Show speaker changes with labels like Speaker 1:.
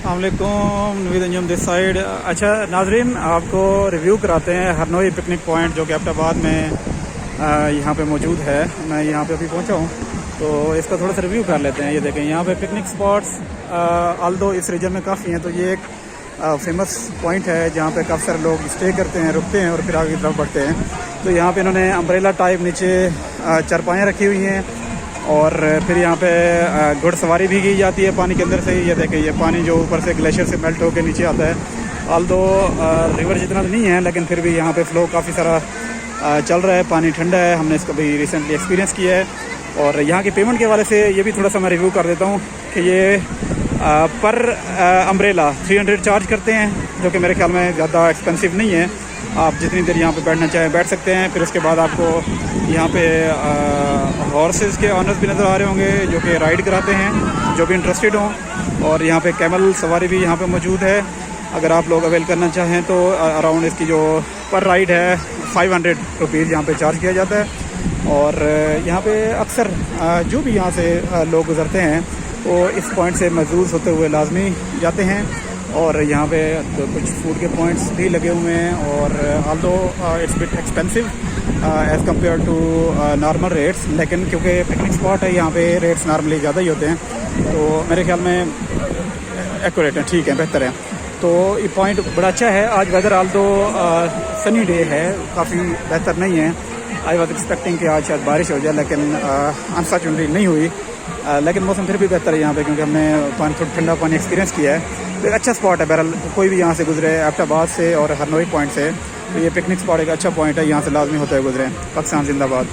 Speaker 1: अस्सलामुअलैकुम, Naveed Anjum this side. अच्छा नाजरीन, आपको रिव्यू कराते हैं हरनोई पिकनिक पॉइंट जो कि एबटाबाद में यहाँ पे मौजूद है। मैं यहाँ पे अभी पहुँचा हूँ तो इसका थोड़ा सा रिव्यू कर लेते हैं। ये देखें, यहाँ पे पिकनिक स्पॉट्स आल्दो इस रीजन में काफ़ी हैं, तो ये एक फेमस पॉइंट है जहाँ पे काफ़ी सारे लोग स्टे करते हैं, रुकते हैं और फिर आगे की तरफ बढ़ते हैं। तो यहाँ पे इन्होंने अम्ब्रेला टाइप नीचे चारपाइयाँ रखी हुई हैं और फिर यहाँ पे घुड़सवारी भी की जाती है पानी के अंदर से। ये देखें, ये पानी जो ऊपर से ग्लेशियर से मेल्ट होकर नीचे आता है। आल्दो रिवर जितना तो नहीं है, लेकिन फिर भी यहाँ पे फ्लो काफ़ी सारा चल रहा है, पानी ठंडा है। हमने इसको भी रिसेंटली एक्सपीरियंस किया है। और यहाँ की पेमेंट के हवाले से ये भी थोड़ा सा मैं रिव्यू कर देता हूँ कि ये पर अम्ब्रेला 300 चार्ज करते हैं, जो कि मेरे ख्याल में ज़्यादा एक्सपेंसिव नहीं है। आप जितनी देर यहाँ पे बैठना चाहें बैठ सकते हैं। फिर उसके बाद आपको यहाँ पे हॉर्सेस के ऑनर्स भी नज़र आ रहे होंगे जो कि राइड कराते हैं, जो भी इंटरेस्टेड हों। और यहाँ पे कैमल सवारी भी यहाँ पे मौजूद है। अगर आप लोग अवेल करना चाहें तो अराउंड इसकी जो पर राइड है 500 रुपीज़ यहाँ पे चार्ज किया जाता है। और यहाँ पे अक्सर जो भी यहाँ से लोग गुज़रते हैं वो इस पॉइंट से महफूज होते हुए लाजमी जाते हैं। और यहाँ पे तो कुछ फूड के पॉइंट्स भी लगे हुए हैं। और although it's bit expensive as compare to normal rates, लेकिन क्योंकि पिकनिक स्पॉट है यहाँ पे रेट्स नॉर्मली ज़्यादा ही होते हैं, तो मेरे ख्याल में एक्यूरेट है, ठीक है, बेहतर है। तो ये पॉइंट बड़ा अच्छा है। आज वेदर आल्दो सनी डे है, काफ़ी बेहतर नहीं है। आई वॉज एक्सपेक्टिंग कि आज शायद बारिश हो जाए, लेकिन अनफॉर्चुनेटली नहीं हुई। लेकिन मौसम फिर भी बेहतर है यहाँ पे, क्योंकि हमने पानी थोड़ा ठंडा पानी एक्सपीरियंस किया है। तो एक अच्छा स्पॉट है। बहरहाल कोई भी यहाँ से गुजरे एबटाबाद से और हरनोई पॉइंट से, तो ये पिकनिक स्पॉट एक अच्छा पॉइंट है, यहाँ से लाजमी होता है गुजरे। पाकिस्तान जिंदाबाद।